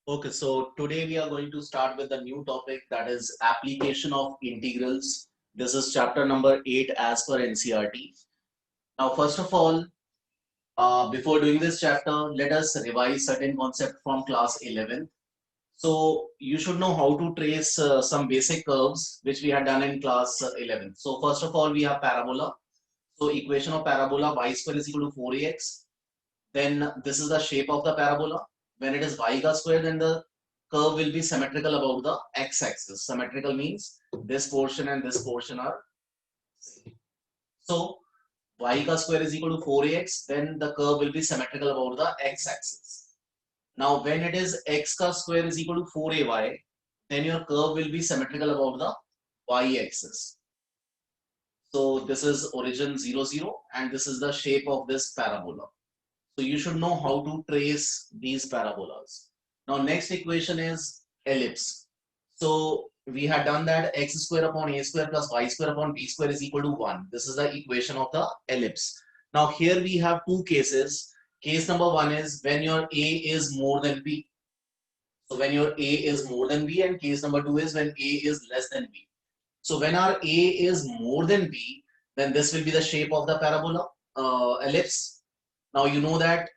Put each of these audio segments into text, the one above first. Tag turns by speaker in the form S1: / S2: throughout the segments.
S1: Okay, so today we are going to start with a new topic, that is application of integrals. This is chapter number 8 as per NCERT. Now, first of all, before doing this chapter, let us revise certain concept from class 11. So you should know how to trace some basic curves which we had done in class 11. So first of all, we have parabola. So equation of parabola y square is equal to 4ax. Then this is the shape of the parabola. When it is y ka square, then the curve will be symmetrical about the x-axis. Symmetrical means this portion and this portion are same. So y ka square is equal to 4ax, then the curve will be symmetrical about the x-axis. Now when it is x ka square is equal to 4ay, then your curve will be symmetrical about the y-axis. So this is origin 0, 0, and this is the shape of this parabola. So you should know how to trace these parabolas. Now next equation is ellipse. So we had done that x square upon a square plus y square upon b square is equal to 1. This is the equation of the ellipse. Now here we have two cases. Case number 1 is when your a is more than b. So when your a is more than b, and case number 2 is when a is less than b. So when our a is more than b, then this will be the shape of the parabola ellipse. Now you know that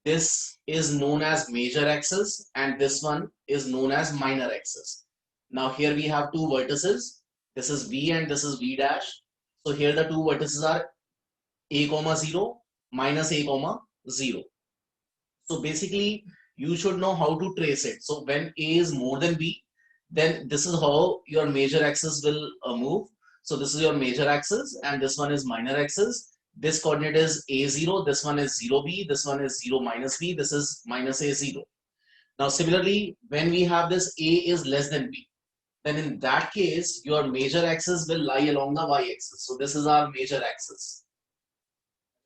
S1: this is known as major axis and this one is known as minor axis. Now here we have two vertices. This is V and this is V dash. So here the two vertices are a comma 0 minus a comma 0. So basically you should know how to trace it. So when a is more than b, then this is how your major axis will move. So this is your major axis and this one is minor axis. This coordinate is a0, this one is 0b, this one is 0 minus b, this is minus a0. Now similarly, when we have this a is less than b, then in that case your major axis will lie along the y-axis. So this is our major axis.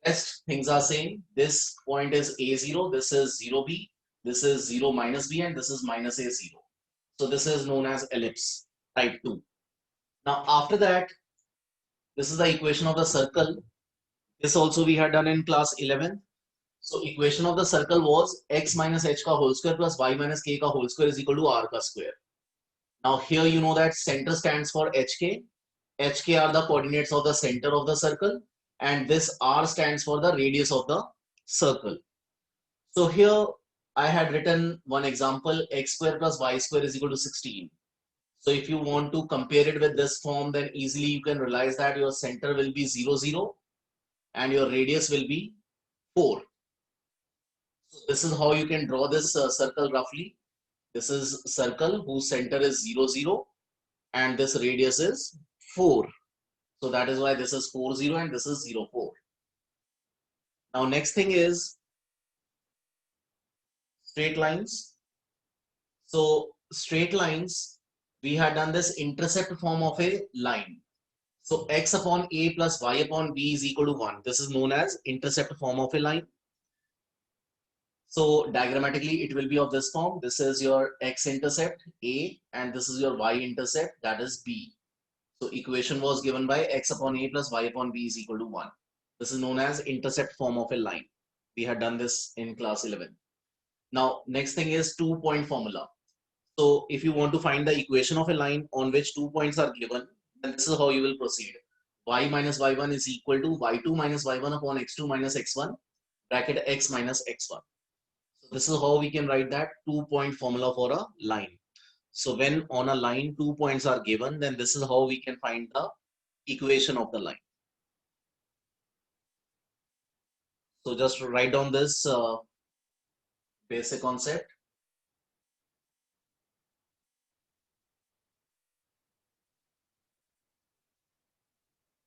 S1: Rest things are same. This point is a0, this is 0b, this is 0 minus b, and this is minus a0. So this is known as ellipse type 2. Now after that, this is the equation of the circle. This also we had done in class 11. So equation of the circle was x minus h ka whole square plus y minus k ka whole square is equal to r ka square. Now here you know that center stands for hk. Hk are the coordinates of the center of the circle, and this r stands for the radius of the circle. So here I had written one example, x square plus y square is equal to 16. So if you want to compare it with this form, then easily you can realize that your center will be 0, 0 and your radius will be 4. So this is how you can draw this circle roughly. This is circle whose center is 0, 0 and this radius is 4. So that is why this is 4, 0 and this is 0, 4. Now next thing is straight lines. So straight lines, we had done this intercept form of a line. So x upon a plus y upon b is equal to 1. This is known as intercept form of a line. So diagrammatically, it will be of this form. This is your x-intercept a and this is your y-intercept, that is b. So equation was given by x upon a plus y upon b is equal to 1. This is known as intercept form of a line. We had done this in class 11. Now, next thing is 2-point formula. So if you want to find the equation of a line on which 2 points are given, then this is how you will proceed. Y minus y1 is equal to y2 minus y1 upon x2 minus x1 bracket x minus x1. So this is how we can write that 2-point formula for a line. So when on a line 2 points are given, then this is how we can find the equation of the line. So just write down this basic concept.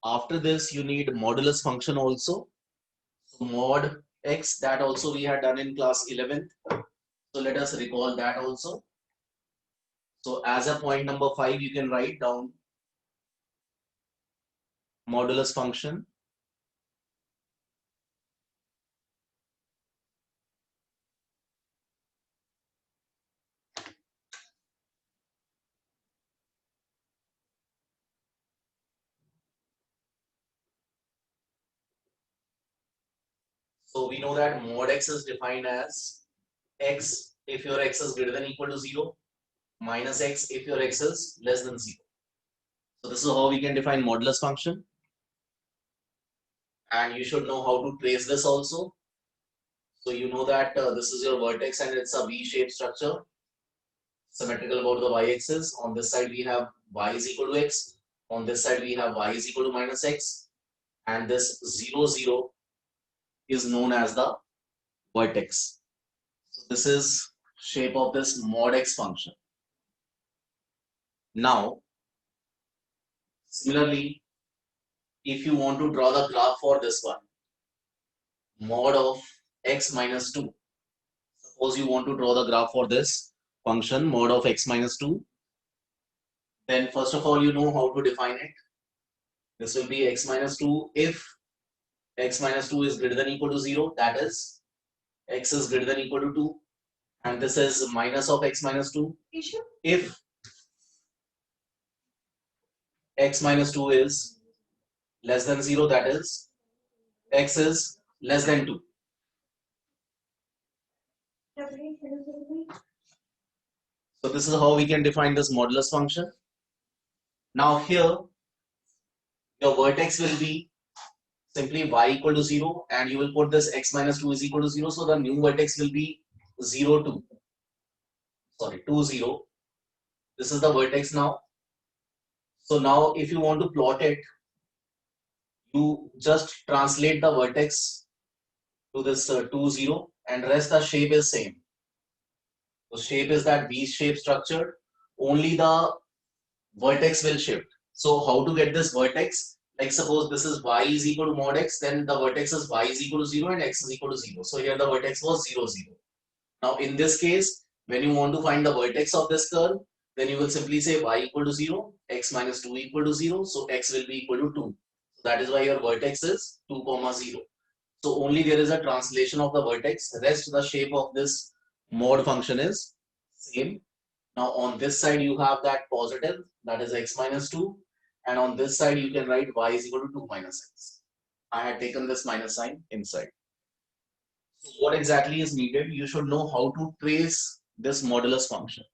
S1: After this, you need modulus function also. So mod x, that also we had done in class 11th. So let us recall that also. So as a point number 5, you can write down modulus function. So we know that mod x is defined as x if your x is greater than or equal to 0, minus x if your x is less than 0. So this is how we can define modulus function. And you should know how to trace this also. So you know that this is your vertex and it's a V-shaped structure, symmetrical about the y-axis. On this side we have y is equal to x. On this side we have y is equal to minus x. And this 0, 0 is known as the vertex. So this is shape of this mod x function. Now, similarly, if you want to draw the graph for this one, mod of x minus 2. Suppose you want to draw the graph for this function, mod of x minus 2. Then first of all, you know how to define it. This will be x minus 2 if x minus 2 is greater than or equal to 0. That is, x is greater than or equal to 2. And this is minus of x minus 2. If x minus 2 is less than 0, that is, x is less than 2. So this is how we can define this modulus function. Now here, your vertex will be simply y equal to 0 and you will put this x minus 2 is equal to 0. So the new vertex will be 0, 2. Sorry, 2, 0. This is the vertex now. So now if you want to plot it, you just translate the vertex to this 2, 0 and rest the shape is same. The shape is that V-shaped structure. Only the vertex will shift. So how to get this vertex? Like suppose this is y is equal to mod x, then the vertex is y is equal to 0 and x is equal to 0. So here the vertex was 0, 0. Now in this case, when you want to find the vertex of this curve, then you will simply say y equal to 0, x minus 2 equal to 0. So x will be equal to 2. So that is why your vertex is 2, 0. So only there is a translation of the vertex. Rest the shape of this mod function is same. Now on this side you have that positive, that is x minus 2. And on this side you can write y is equal to 2 minus x. I had taken this minus sign inside. So what exactly is needed? You should know how to trace this modulus function.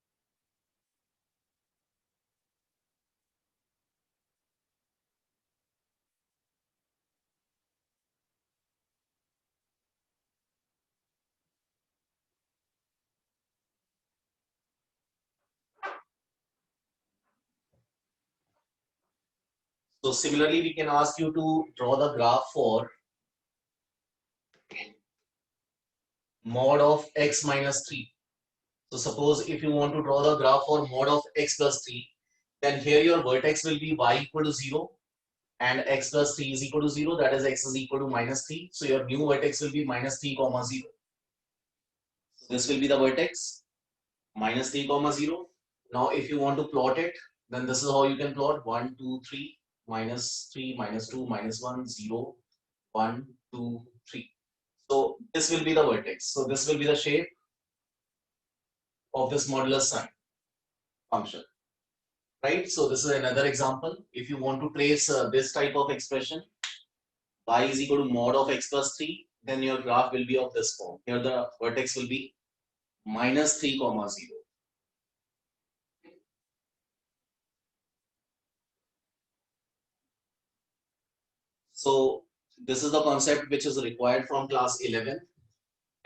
S1: So similarly, we can ask you to draw the graph for mod of x minus 3. So suppose if you want to draw the graph for mod of x plus 3, then here your vertex will be y equal to 0 and x plus 3 is equal to 0. That is x is equal to minus 3. So your new vertex will be minus 3, 0. So this will be the vertex, minus 3, 0. Now if you want to plot it, then this is how you can plot 1, 2, 3, minus 3, minus 2, minus 1, 0, 1, 2, 3. So this will be the vertex. So this will be the shape of this modulus sign function, right? So this is another example. If you want to trace this type of expression, y is equal to mod of x plus 3, then your graph will be of this form. Here the vertex will be minus 3, 0. So this is the concept which is required from class 11.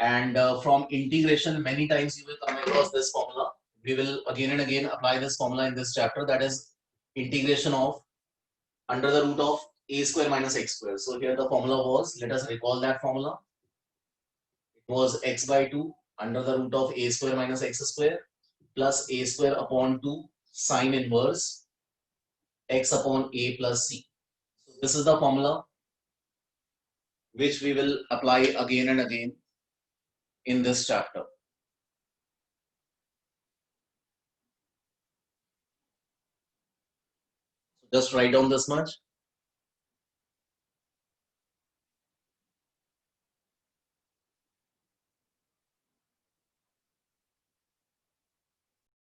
S1: And from integration, many times you will come across this formula. We will again and again apply this formula in this chapter, that is integration of under the root of a square minus x square. So here the formula was, let us recall that formula. It was x by 2 under the root of a square minus x square plus a square upon 2 sine inverse x upon a plus c. So this is the formula which we will apply again and again in this chapter. Just write down this much.